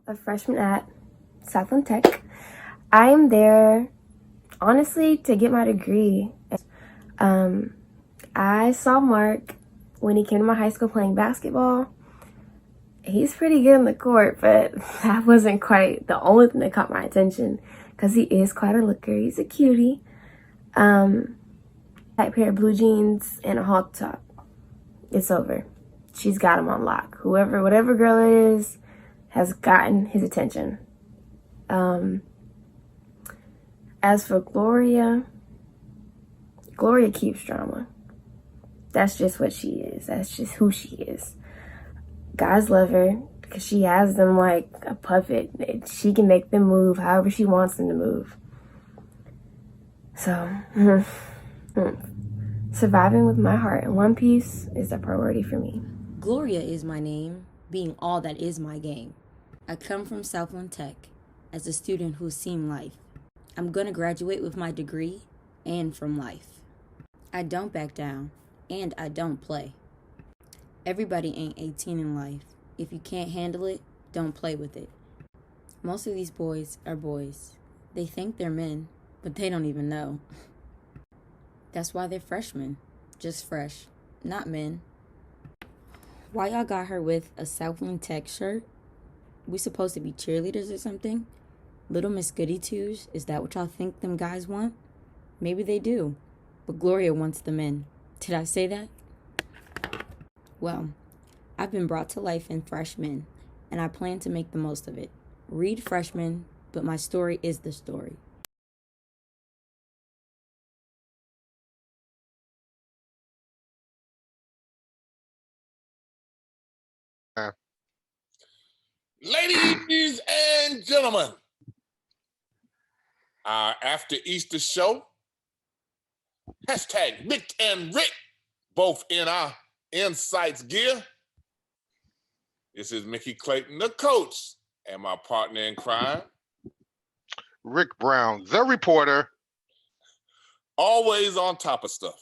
a freshman at Southland Tech. I am there, honestly, to get my degree. I saw Mark when he came to my high school playing basketball. He's pretty good on the court, but that wasn't quite the only thing that caught my attention because he is quite a looker. He's a cutie. Tight pair of blue jeans and a halter top. It's over. She's got him on lock. Whatever girl it is, has gotten his attention. As for Gloria keeps drama. That's just what she is. That's just who she is. Guys love her because she has them like a puppet. She can make them move however she wants them to move. So, surviving with my heart in one piece is a priority for me. Gloria is my name, being all that is my game. I come from Southland Tech as a student who's seen life. I'm gonna graduate with my degree and from life. I don't back down, and I don't play. Everybody ain't 18 in life. If you can't handle it, don't play with it. Most of these boys are boys. They think they're men, but they don't even know. That's why they're freshmen. Just fresh, not men. Why y'all got her with a Southland Tech shirt? We supposed to be cheerleaders or something? Little Miss Goody Twos, is that what y'all think them guys want? Maybe they do, but Gloria wants them in. Did I say that? Well, I've been brought to life in Freshmen, and I plan to make the most of it. Read Freshman, but my story is the story. Ladies and gentlemen, our after Easter show, hashtag Mick and Rick, both in our Insights gear. This is Mickey Clayton, the coach, and my partner in crime, Rick Brown, the reporter. always on top of stuff.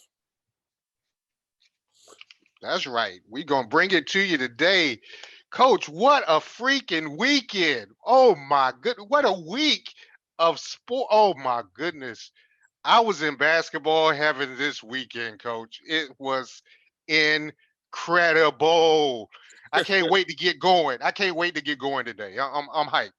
That's right. We're going to bring it to you today. Coach, what a freaking weekend. Oh, my goodness. What a week of sport. Oh, my goodness. I was in basketball heaven this weekend, Coach. It was incredible. I can't wait to get going. I can't wait to get going today. I'm hyped.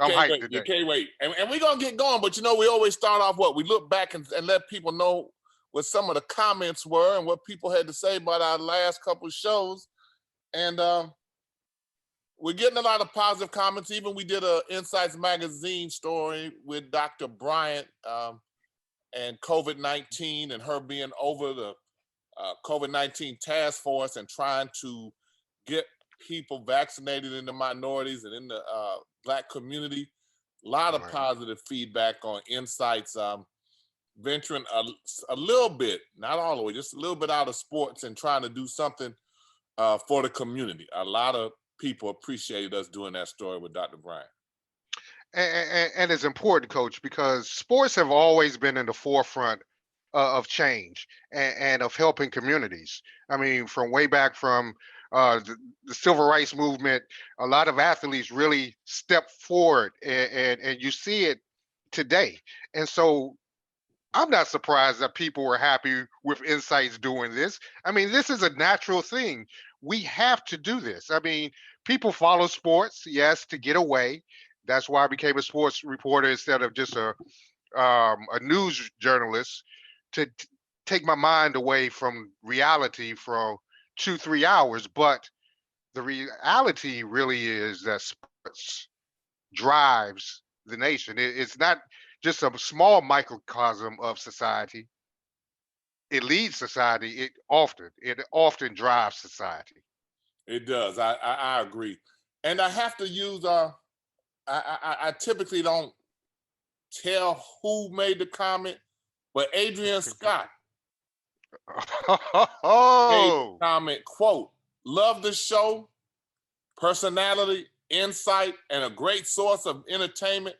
I'm hyped Wait. today. You can't wait. And we're going to get going, but we always start off what? We look back and let people know what some of the comments were and what people had to say about our last couple of shows. And we're getting a lot of positive comments. Even we did a Insights magazine story with Dr. Bryant and COVID-19 and her being over the COVID-19 task force and trying to get people vaccinated in the minorities and in the Black community. A lot of positive feedback on Insights, venturing a little bit, not all the way, just a little bit out of sports and trying to do something for the community. A lot of people appreciated us doing that story with Dr. Bryant. And it's important, Coach, because sports have always been in the forefront of change and of helping communities. I mean, from way back from the civil rights movement, a lot of athletes really stepped forward, and you see it today. And so I'm not surprised that people were happy with Insights doing this. I mean, this is a natural thing. We have to do this. I mean, people follow sports, yes, to get away. That's why I became a sports reporter instead of just a news journalist, to take my mind away from reality for 2-3 hours. But the reality really is that sports drives the nation. It's not just a small microcosm of society. It leads society. It often drives society. It does. I agree. And I have to use I typically don't tell who made the comment, but Adrian Scott made the comment, quote, "Love the show, personality, insight, and a great source of entertainment.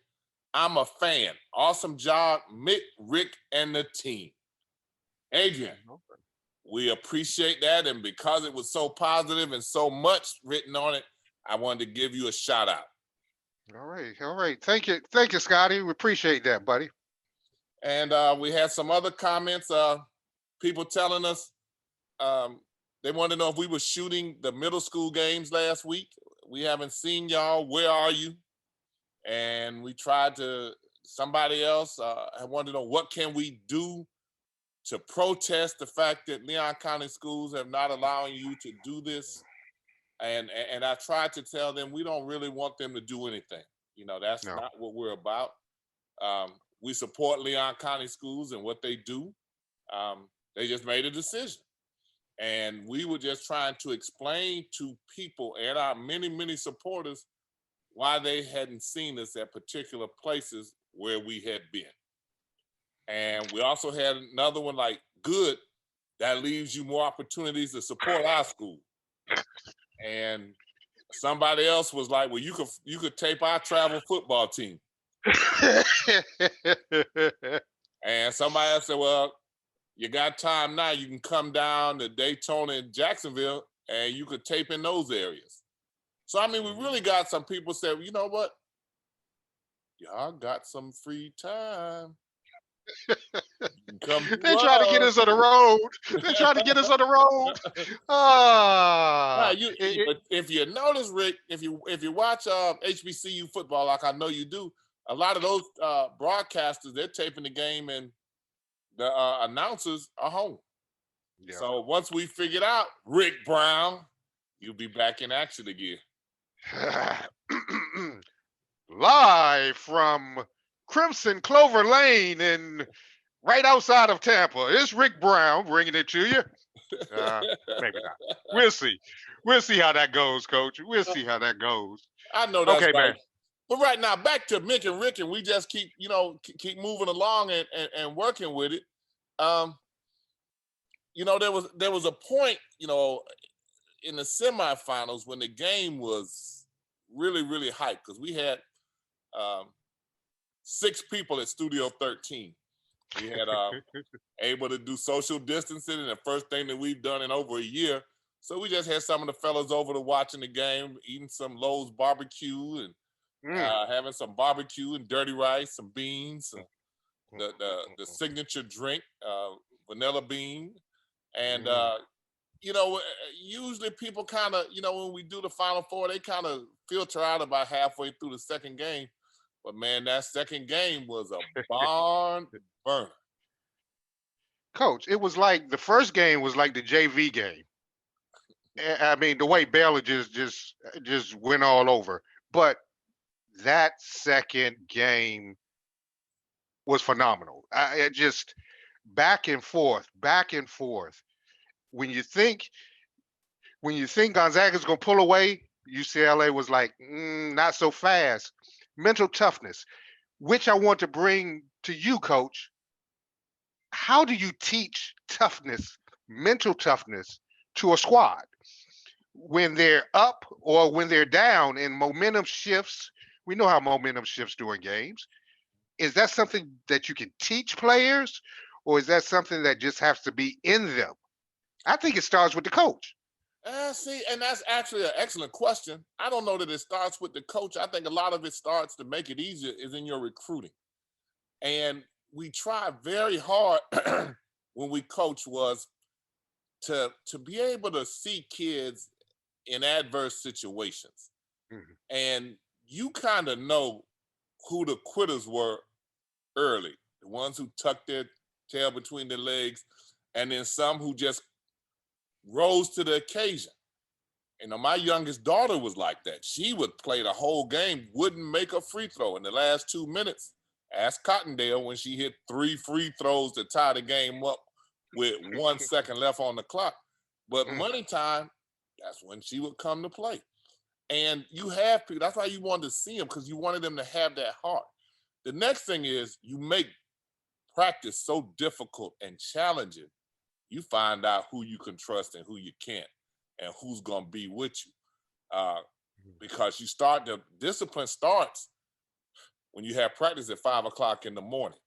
I'm a fan. Awesome job, Mick, Rick, and the team." Adrian, we appreciate that. And because it was so positive and so much written on it, I wanted to give you a shout out. All right. Thank you, Scotty. We appreciate that, buddy. And we had some other comments. People telling us um, they want to know if we were shooting the middle school games last week. We haven't seen y'all. Where are you? And we tried to. Somebody else I wanted to know what can we do to protest the fact that Leon County schools have not allowing you to do this. And I tried to tell them we don't really want them to do anything. You know, that's No. not what we're about. We support Leon County schools and what they do. They just made a decision. And we were just trying to explain to people and our many, many supporters why they hadn't seen us at particular places where we had been. And we also had another one like, good, that leaves you more opportunities to support our school. And somebody else was like, well, you could tape our travel football team. And somebody else said, well, you got time now. You can come down to Daytona and Jacksonville and you could tape in those areas. So, I mean, we really got some people say, well, you know what? Y'all got some free time. They try to get us on the road. They try to get us on the road. But if you notice, Rick, if you watch HBCU football, like I know you do, a lot of those broadcasters, they're taping the game and the announcers are home. Yeah. So once we figured out Rick Brown, you'll be back in action again. Live from Crimson Clover Lane and right outside of Tampa. It's Rick Brown bringing it to you. Maybe not. We'll see. We'll see how that goes, Coach. We'll see how that goes. I know that's okay, right. Man. But right now, back to Mick and Rick, and we just keep moving along and working with it. There was a point, in the semifinals when the game was really, really hyped because we had 6 people at Studio 13. We had able to do social distancing, and the first thing that we've done in over a year. So we just had some of the fellas over to watching the game, eating some Lowe's barbecue and having some barbecue and dirty rice, some beans, the signature drink, vanilla bean. And, usually people kind of, when we do the Final Four, they kind of filter out about halfway through the second game. But, man, that second game was a barn burner. Coach, it was like the first game was like the JV game. I mean, the way Baylor just went all over. But that second game was phenomenal. It just back and forth. When you think Gonzaga's gonna pull away, UCLA was like, not so fast. Mental toughness, which I want to bring to you, Coach. How do you teach toughness, mental toughness, to a squad when they're up or when they're down and momentum shifts? We know how momentum shifts during games. Is that something that you can teach players, or is that something that just has to be in them? I think it starts with the coach. See, and that's actually an excellent question. I don't know that it starts with the coach. I think a lot of it starts to make it easier is in your recruiting. And we try very hard when we coach was to be able to see kids in adverse situations. Mm-hmm. And you kind of know who the quitters were early, the ones who tucked their tail between their legs, and then some who just rose to the occasion. My youngest daughter was like that. She would play the whole game, wouldn't make a free throw in the last 2 minutes. Ask Cottondale when she hit 3 free throws to tie the game up with 1 second left on the clock. But money time, that's when she would come to play. And you have people, that's why you wanted to see them, because you wanted them to have that heart. The next thing is you make practice so difficult and challenging, you find out who you can trust and who you can't, and who's going to be with you. Because the discipline starts when you have practice at 5 o'clock in the morning.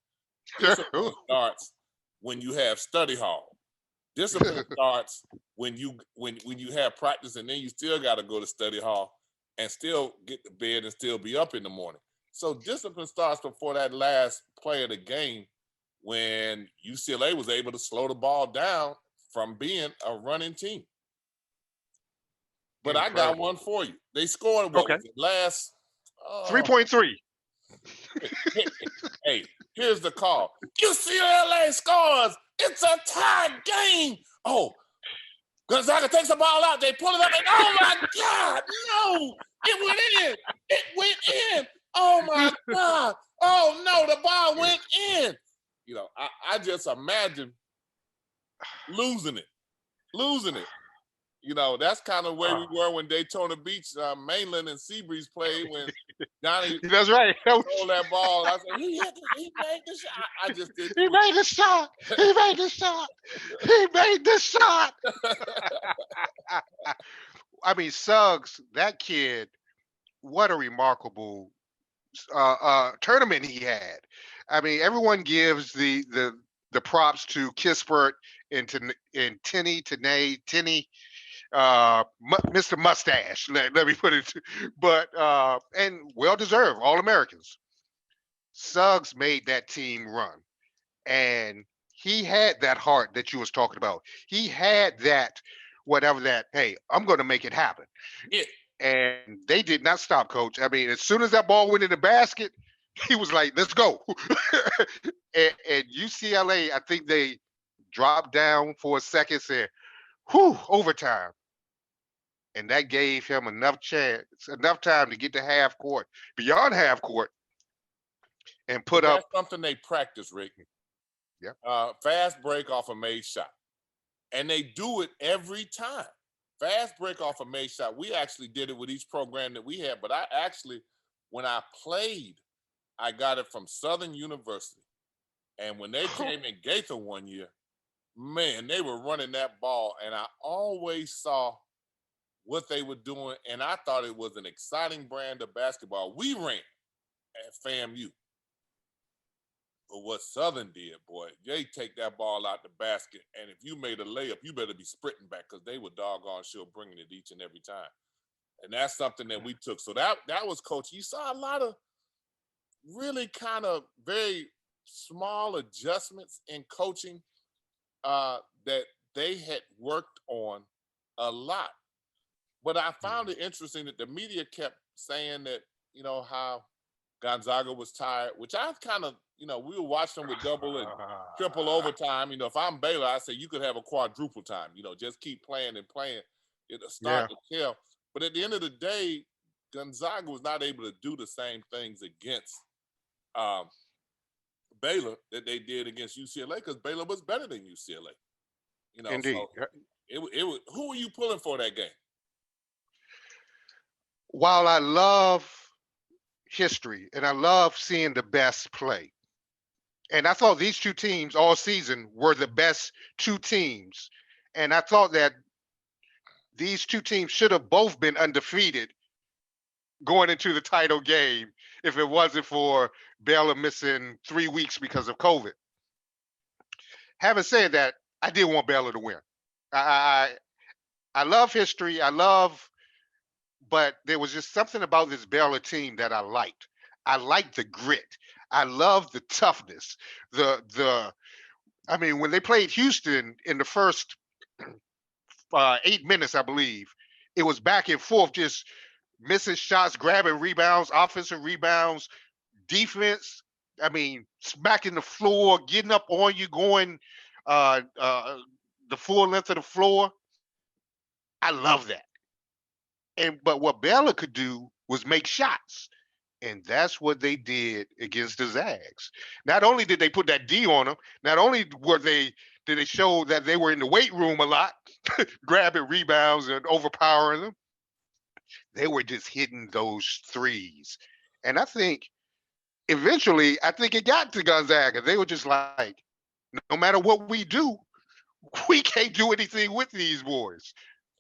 Discipline starts when you have study hall. Discipline starts when you have practice and then you still got to go to study hall. and still get to bed and still be up in the morning. So discipline starts before that last play of the game, when UCLA was able to slow the ball down from being a running team. But I got one for you. They scored, what was it, last? 3.3. Hey, here's the call. UCLA scores. It's a tie game. Oh, Gonzaga takes the ball out. They pull it up, and oh my God, no! It went in. It went in. Oh my God. Oh no, the ball went in. You know, I just imagine losing it. You know, that's kind of where we were when Daytona Beach, Mainland and Seabreeze played, when Johnny That's right. stole that ball. I said, he made the shot. I just did. He made the shot. He made the shot. He made the shot. I mean, Suggs, that kid, what a remarkable tournament he had. I mean, everyone gives the props to Kispert and Tinney, Mr. Mustache. Let me put it. But and well deserved, all Americans. Suggs made that team run, and he had that heart that you was talking about. He had that, whatever that. Hey, I'm going to make it happen. Yeah. And they did not stop, Coach. I mean, as soon as that ball went in the basket, he was like, let's go. and UCLA, I think they dropped down for a second, said, whew, overtime. And that gave him enough time to get to half court, beyond half court, and put up. That's something they practice, Rick. Yeah. Fast break off a made shot. And they do it every time. Fast break off a made shot. We actually did it with each program that we had, but I actually, when I played, I got it from Southern University. And when they came in Gaither one year, man, they were running that ball, and I always saw what they were doing, and I thought it was an exciting brand of basketball. We ran at FAMU. But what Southern did, boy, they take that ball out the basket, and if you made a layup, you better be sprinting back, because they were doggone sure bringing it each and every time. And that's something that we took. So that was Coach. You saw a lot of really kind of very small adjustments in coaching that they had worked on a lot. But I found it interesting that the media kept saying that, you know, how Gonzaga was tired, which I kind of, you know, we were watching them with double and triple overtime. You know, if I'm Baylor, I say you could have a quadruple time. You know, just keep playing and playing. It'll start to tell. But at the end of the day, Gonzaga was not able to do the same things against Baylor that they did against UCLA, because Baylor was better than UCLA. You know, indeed. So it was. Who were you pulling for that game? While I love history and I love seeing the best play, and I thought these two teams all season were the best two teams, and I thought that these two teams should have both been undefeated going into the title game if it wasn't for Baylor missing 3 weeks because of COVID. Having said that, I did want Baylor to win. I love history. But there was just something about this Baylor team that I liked. I liked the grit. I love the toughness. I mean, when they played Houston in the first 8 minutes, I believe, it was back and forth, just missing shots, grabbing rebounds, offensive rebounds, defense. I mean, smacking the floor, getting up on you, going the full length of the floor. I love that. But what Baylor could do was make shots. And that's what they did against the Zags. Not only did they put that D on them, not only did they show that they were in the weight room a lot, grabbing rebounds and overpowering them, they were just hitting those threes. And I think eventually, it got to Gonzaga. They were just like, no matter what we do, we can't do anything with these boys.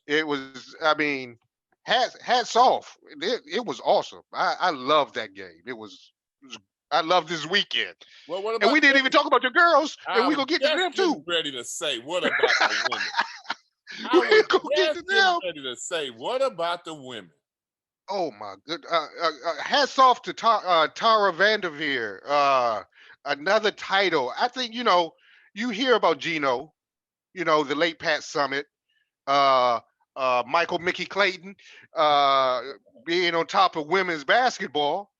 It was, I mean, hats off. It was awesome. I love that game. I love this weekend. Well, what about, and we didn't even talk about your girls, and we're going to get to them too. Ready to say, what about the women? We're going to get to them. Ready to say, what about the women? Oh my good. Hats off to Tara Vanderveer. Another title. I think you hear about Gino. The late Pat Summit. Uh, Michael Mickey Clayton uh, being on top of women's basketball.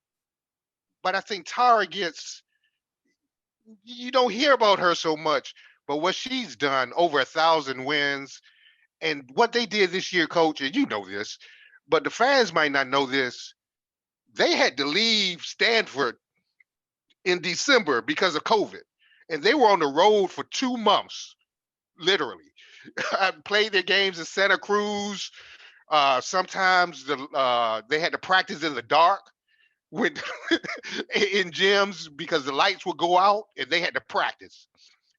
But I think Tara gets. You don't hear about her so much. But what she's done, over 1,000 wins, and what they did this year, Coach, and you know this, but the fans might not know this. They had to leave Stanford in December because of COVID, and they were on the road for 2 months, literally. I played their games in Santa Cruz. Sometimes they had to practice in the dark with in gyms because the lights would go out, and they had to practice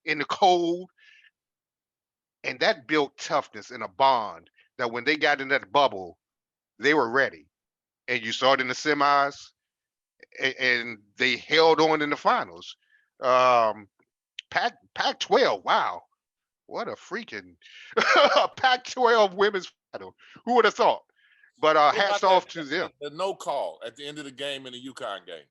in the cold. And that built toughness and a bond that when they got in that bubble, they were ready. And you saw it in the semis, and they held on in the finals. Um, Pac-12, wow, what a freaking Pac-12 women's final. Who would have thought? But What hats about off to them. the no call at the end of the game in the UConn game?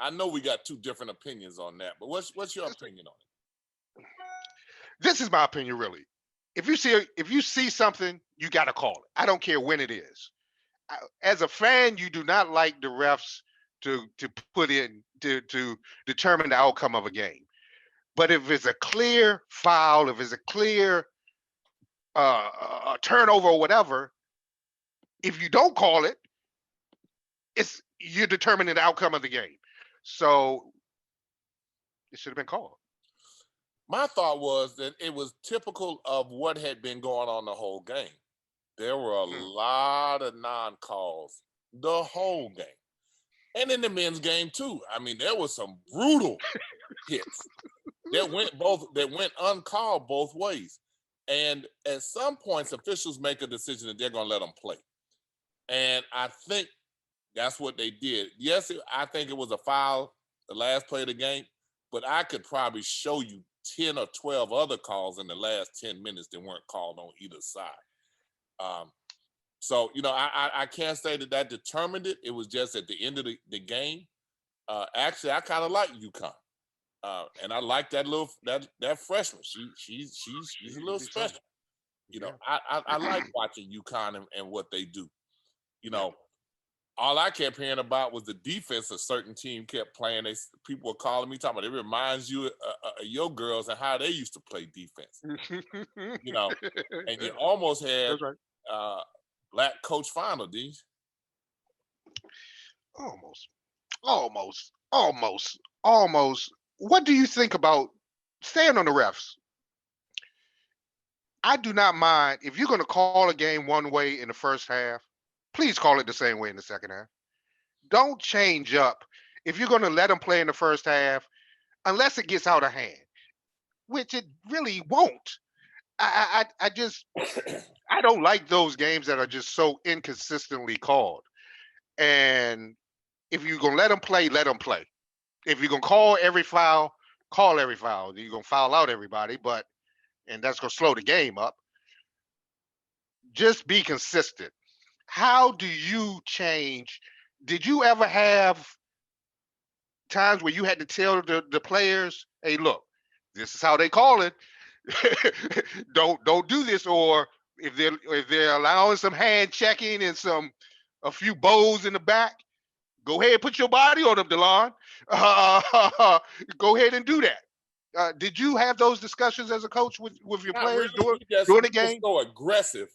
I know we got two different opinions on that, but what's your opinion on it? This is my opinion, really. If you see something, you got to call it. I don't care when it is. As a fan, you do not like the refs to put in to determine the outcome of a game. But if it's a clear foul, if it's a clear turnover or whatever, if you don't call it, you're determining the outcome of the game. So it should have been called. My thought was that it was typical of what had been going on the whole game. There were a lot of non-calls the whole game. And in the men's game too. I mean, there was some brutal hits that went uncalled both ways. And at some points, officials make a decision that they're going to let them play. And I think that's what they did. Yes, I think it was a foul the last play of the game, but I could probably show you 10 or 12 other calls in the last 10 minutes that weren't called on either side. So, I can't say that determined it. It was just at the end of the game. Actually, I kind of like UConn. And I like that that freshman. She's a little special. I like watching UConn and what they do. All I kept hearing about was the defense a certain team kept playing. People were calling me, talking about it reminds you of your girls and how they used to play defense. And you almost had black coach final, didn't you? Almost. What do you think about staying on the refs? I do not mind if you're going to call a game one way in the first half. Please call it the same way in the second half. Don't change up if you're going to let them play in the first half, unless it gets out of hand, which it really won't. I don't like those games that are just so inconsistently called. And if you're going to let them play, let them play. If you're going to call every foul, call every foul. You're going to foul out everybody, and that's going to slow the game up. Just be consistent. How do you change? Did you ever have times where you had to tell the players, hey, look, this is how they call it. don't do this. Or if they're allowing some hand checking and a few bows in the back, go ahead and put your body on them, DeLon. Go ahead and do that. Did you have those discussions as a coach with your Not players really. during the game? So aggressive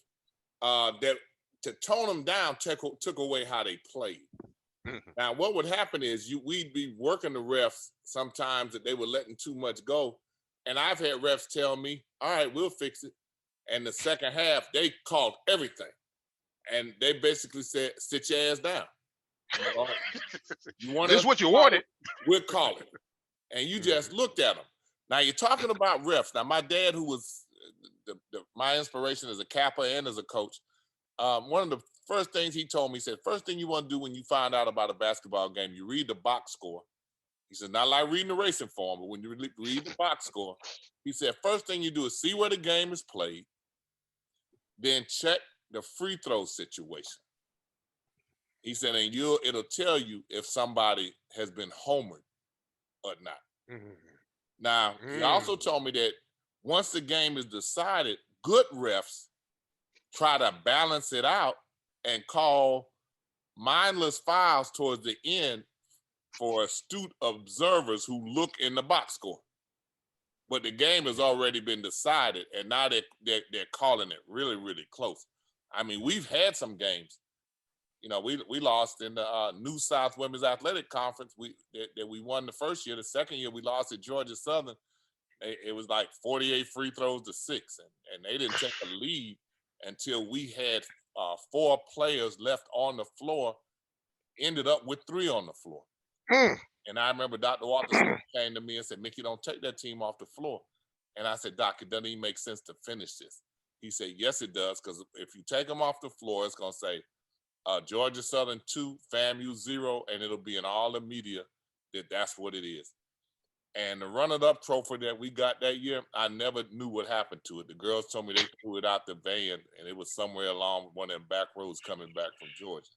that to tone them down took away how they played. Mm-hmm. Now, what would happen is we'd be working the refs sometimes that they were letting too much go. And I've had refs tell me, all right, we'll fix it. And the second half, they called everything. And they basically said, sit your ass down. This is what you wanted. We'll call it. And you just looked at them. Now, you're talking about refs. Now, my dad, who was my inspiration as a Kappa and as a coach, one of the first things he told me, he said, first thing you want to do when you find out about a basketball game, you read the box score. He said, not like reading the racing form, but when you read the box score, he said, first thing you do is see where the game is played. then check the free throw situation. He said, and it'll tell you if somebody has been homered or not. Now, he also told me that once the game is decided, good refs try to balance it out and call mindless fouls towards the end for astute observers who look in the box score. But the game has already been decided, and now they're calling it really, really close. I mean, we've had some games. You know, we lost in the New South Women's Athletic Conference. That we won the first year. The second year we lost at Georgia Southern. It was like 48 free throws to 6, and they didn't take a lead until we had 4 players left on the floor. Ended up with 3 on the floor. And I remember Dr. Walter came to me and said, "Mickey, don't take that team off the floor." And I said, "Doc, it doesn't even make sense to finish this." He said, "Yes, it does, because if you take them off the floor, it's going to say Georgia Southern 2, FAMU 0, and it'll be in all the media that's what it is." And the runner-up trophy that we got that year, I never knew what happened to it. The girls told me they threw it out the van, and it was somewhere along one of them back roads coming back from Georgia.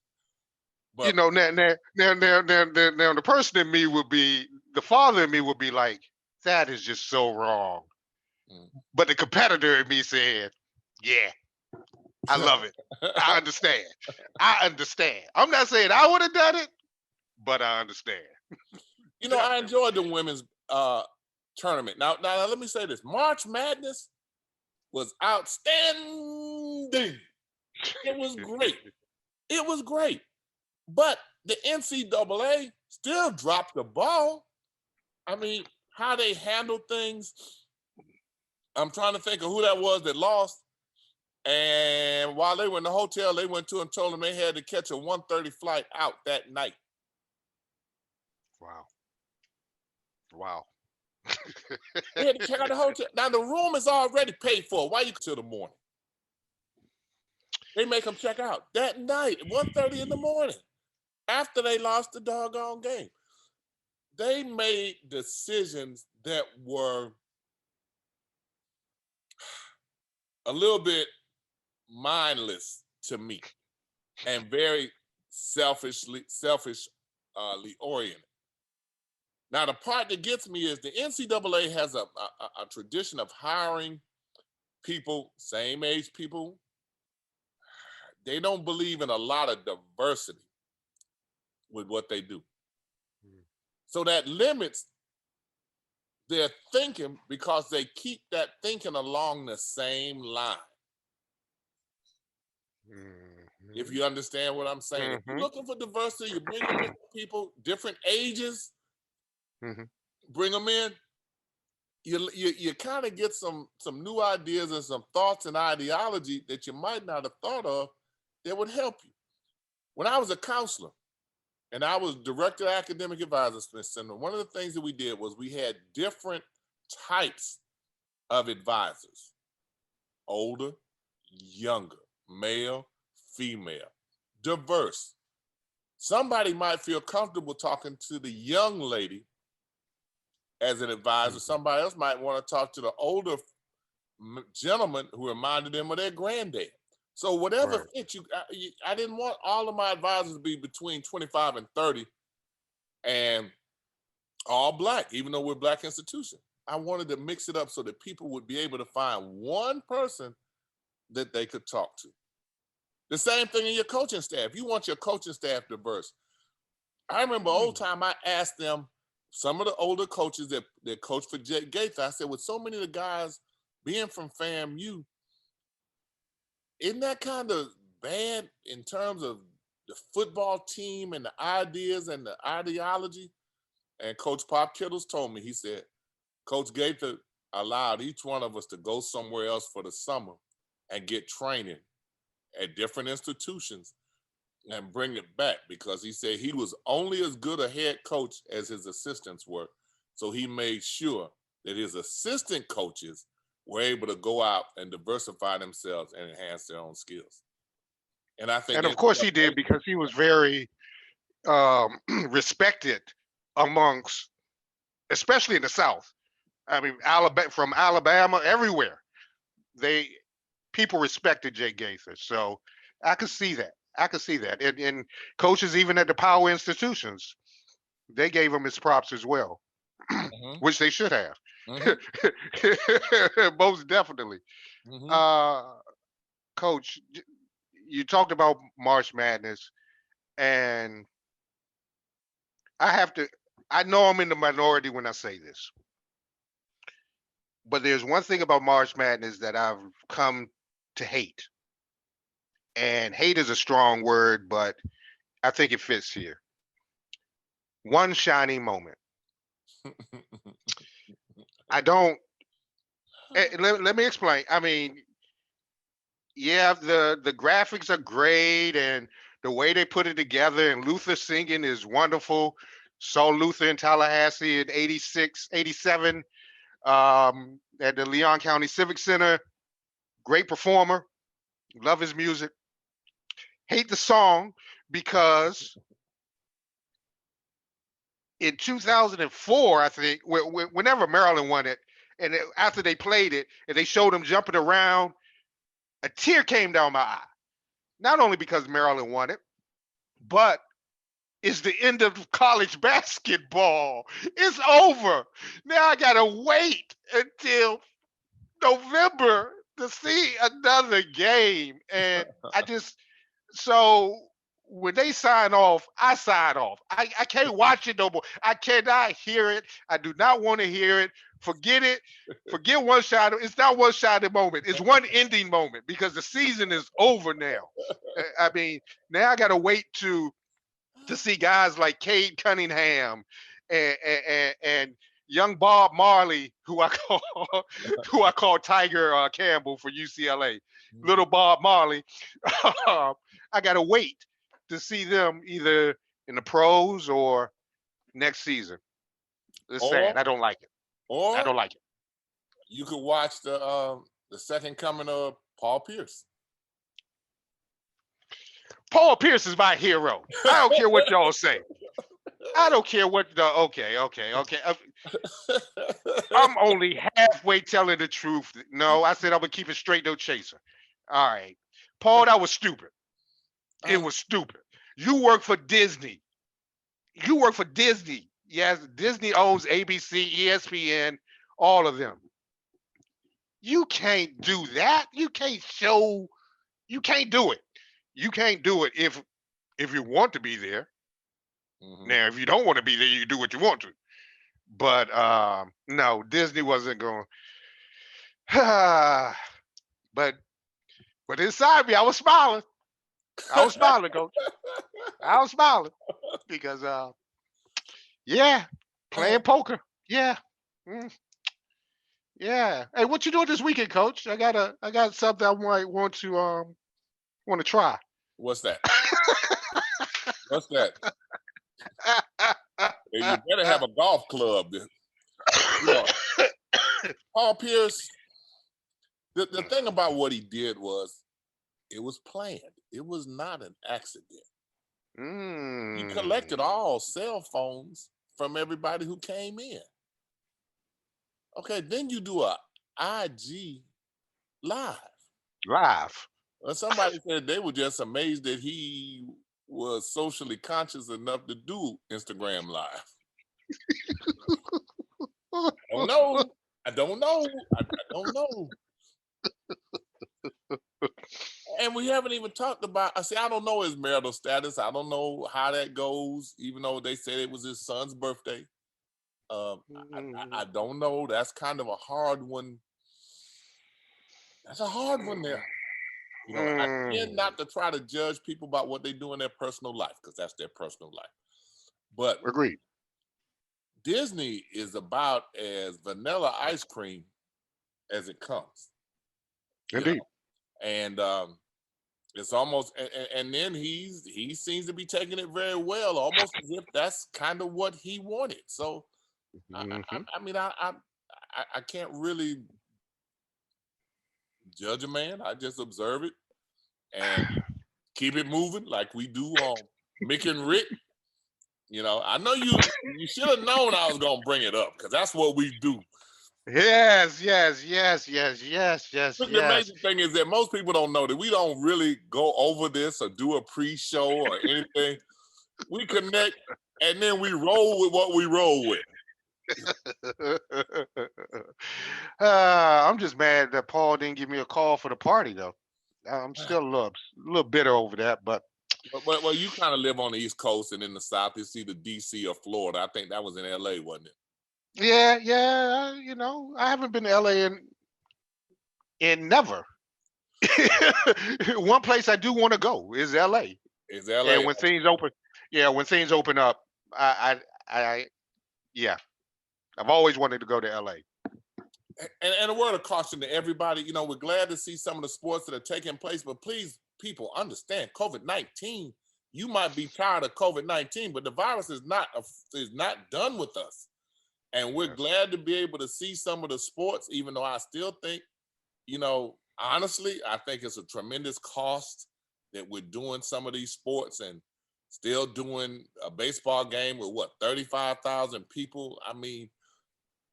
But, now the person in me would be, the father in me would be like, that is just so wrong. But the competitor in me said, yeah, I love it. I understand. I'm not saying I would have done it, but I understand. You know, I enjoyed the women's tournament. Now, let me say this. March Madness was outstanding. It was great. It was great. But the NCAA still dropped the ball. I mean, how they handled things. I'm trying to think of who that was that lost. And while they were in the hotel, they went to and told them they had to catch a 1:30 flight out that night. Wow. They had to check out the hotel. Now, the room is already paid for. Why you till the morning? They make them check out that night, 1:30 in the morning, after they lost the doggone game. They made decisions that were a little bit mindless to me and very selfishly oriented. Now, the part that gets me is the NCAA has a tradition of hiring people, same age people. They don't believe in a lot of diversity with what they do. So that limits their thinking because they keep that thinking along the same line. If you understand what I'm saying. If you're looking for diversity, you bring in people, different ages, bring them in, you kind of get some new ideas and some thoughts and ideology that you might not have thought of that would help you. When I was a counselor and I was director of academic advisor Smith Center, one of the things that we did was we had different types of advisors: older, younger, male, female, diverse. Somebody might feel comfortable talking to the young lady as an advisor. Somebody else might want to talk to the older gentleman who reminded them of their granddad. So whatever fits you, I didn't want all of my advisors to be between 25 and 30 and all Black, even though we're a Black institution. I wanted to mix it up so that people would be able to find one person that they could talk to. The same thing in your coaching staff. You want your coaching staff diverse. I remember old time I asked them, some of the older coaches that coach for Gates, I said, with so many of the guys being from FAMU, isn't that kind of bad in terms of the football team and the ideas and the ideology? And Coach Pop Kittles told me, he said, Coach Gaither allowed each one of us to go somewhere else for the summer and get training at different institutions and bring it back, because he said he was only as good a head coach as his assistants were. So he made sure that his assistant coaches were able to go out and diversify themselves and enhance their own skills. And I think, and of course he did, because he was very respected amongst, especially in the South. I mean, from Alabama, everywhere. people respected Jay Gaither. So I could see that. And coaches even at the power institutions, they gave him his props as well, Mm-hmm. which they should have. Mm-hmm. Most definitely. Mm-hmm. Coach, you talked about March Madness, and I know I'm in the minority when I say this, but there's one thing about March Madness that I've come to hate. And hate is a strong word, but I think it fits here. One shining moment. I don't, let me explain. I mean, yeah, the graphics are great and the way they put it together, and Luther singing is wonderful. Saw Luther in Tallahassee in 86, 87, at the Leon County Civic Center. Great performer. Love his music. Hate the song because in 2004, I think, whenever Maryland won it, and after they played it and they showed him jumping around, a tear came down my eye. Not only because Maryland won it, but it's the end of college basketball. It's over. Now I gotta wait until November to see another game. And so when they sign off, I sign off. I can't watch it no more. I cannot hear it. I do not want to hear it. Forget it. Forget one shot. It's not one shot moment. It's one ending moment because the season is over now. I mean, now I got to wait to see guys like Cade Cunningham and young Bob Marley, who I call Tiger Campbell for UCLA, little Bob Marley. I got to wait to see them either in the pros or next season. It's sad. I don't like it. Or I don't like it. you could watch the second coming of Paul Pierce. Paul Pierce is my hero. I don't care what y'all say. I don't care what the okay. I'm only halfway telling the truth. No, I said I would keep it straight, no chaser. All right. Paul, that was stupid. It was stupid. You work for Disney. Yes, Disney owns ABC, ESPN, all of them. You can't do that. You can't do it. You can't do it if you want to be there. Mm-hmm. Now, if you don't want to be there, you do what you want to. But no, Disney wasn't going. but inside me, I was smiling. Coach. I was smiling because playing poker. Yeah. Yeah. Hey, what you doing this weekend, Coach? I got something I might want to try. What's that? What's that? You better have a golf club. Paul Pierce, the thing about what he did was it was planned. It was not an accident. He collected all cell phones from everybody who came in. Okay, then you do a IG live. Well, somebody said they were just amazed that he was socially conscious enough to do Instagram live. I don't know. And we haven't even talked about, I don't know his marital status. I don't know how that goes, even though they said it was his son's birthday. I don't know. That's kind of a hard one. That's a hard one there. I tend not to try to judge people about what they do in their personal life because that's their personal life. But agreed. Disney is about as vanilla ice cream as it comes. Indeed. And it's almost, and then he seems to be taking it very well, almost as if that's kind of what he wanted. So, I mean, I can't really judge a man. I just observe it and keep it moving like we do on MicknRick. I know you should have known I was gonna bring it up because that's what we do. Yes, yes, yes, yes, yes, yes, Look, the yes. amazing thing is that most people don't know that we don't really go over this or do a pre-show or anything. We connect and then we roll with what we roll with. I'm just mad that Paul didn't give me a call for the party, though. I'm still a little bitter over that, but Well, you kind of live on the East Coast and in the South, it's either DC or Florida. I think that was in LA, wasn't it? yeah, yeah, I haven't been to LA in never. One place I do want to go is LA. It's LA. And when things open, yeah, when things open up, I yeah, I've always wanted to go to LA. And a word of caution to everybody, we're glad to see some of the sports that are taking place, but please, people, understand COVID-19. You might be tired of COVID-19, but the virus is not done with us. And we're Yes. glad to be able to see some of the sports, even though I still think, honestly, I think it's a tremendous cost that we're doing some of these sports and still doing a baseball game with 35,000 people. I mean,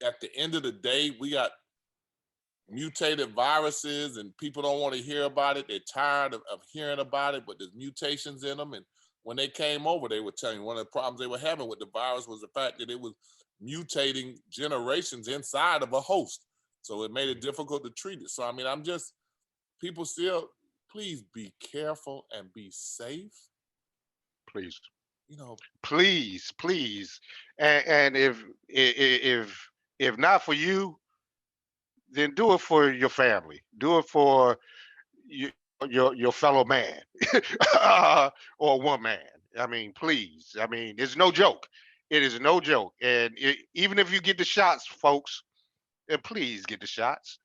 at the end of the day, we got mutated viruses and people don't want to hear about it. They're tired of hearing about it, but there's mutations in them. And when they came over, they were telling you one of the problems they were having with the virus was the fact that it was mutating generations inside of a host. So it made it difficult to treat it. So, I mean, people still, please be careful and be safe. Please, You know, please. And if not for you, then do it for your family. Do it for you, your fellow man or woman. I mean, please. I mean, it's no joke. It is no joke. And even if you get the shots, folks, then please get the shots.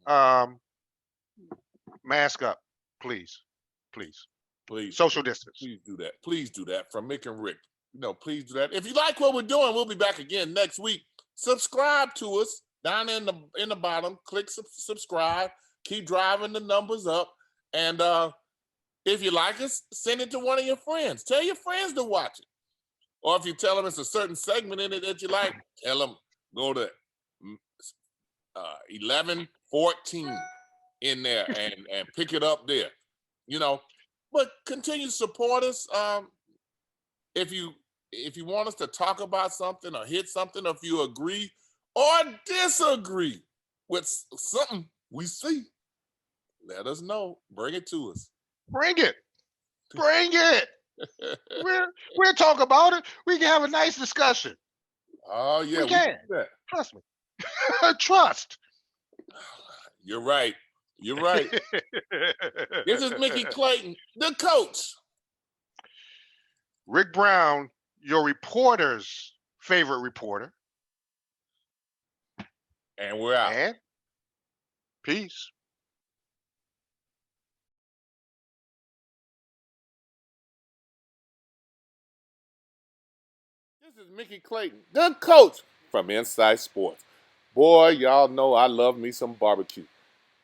Um, Mask up, please, please. please, Social distance. please do that. Please do that from Mick and Rick. Please do that. If you like what we're doing, we'll be back again next week. Subscribe to us down in the bottom. Click subscribe. Keep driving the numbers up. And if you like us, send it to one of your friends. Tell your friends to watch it. Or if you tell them it's a certain segment in it that you like, tell them go to 11:14 in there and pick it up there. But continue to support us. If you want us to talk about something or hit something, or if you agree or disagree with something we see, let us know. Bring it to us. Bring it. Bring it. We'll talk about it. We can have a nice discussion. Oh yeah, We can. do that. Trust me. Trust. You're right. You're right. This is Mickey Clayton, the coach. Rick Brown, your reporter's favorite reporter. And we're out. And peace. This is Mickey Clayton, the coach from Inside Sports. Boy, y'all know I love me some barbecue.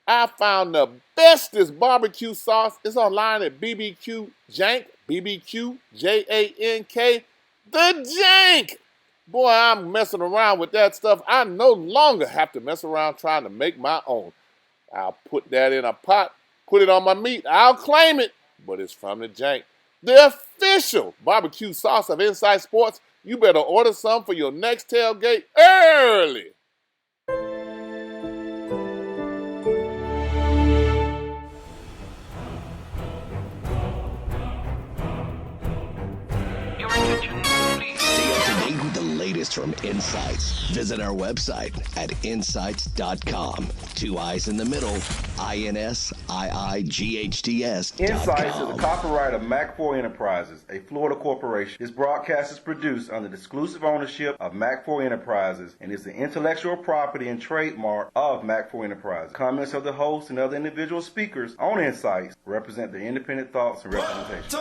I found the bestest barbecue sauce. It's online at BBQ Jank, BBQ Jank, the Jank. Boy, I'm messing around with that stuff. I no longer have to mess around trying to make my own. I'll put that in a pot, put it on my meat. I'll claim it, but it's from the Jank, the official barbecue sauce of Inside Sports. You better order some for your next tailgate early. Stay up to date with the latest from Insights. Visit our website at insights.com. 2 I's in the middle, INSiiGHTS.com. Insights is a copyright of Mac4 Enterprises, a Florida corporation. This broadcast is produced under the exclusive ownership of Mac4 Enterprises and is the intellectual property and trademark of Mac4 Enterprises. Comments of the host and other individual speakers on Insights represent their independent thoughts and representation.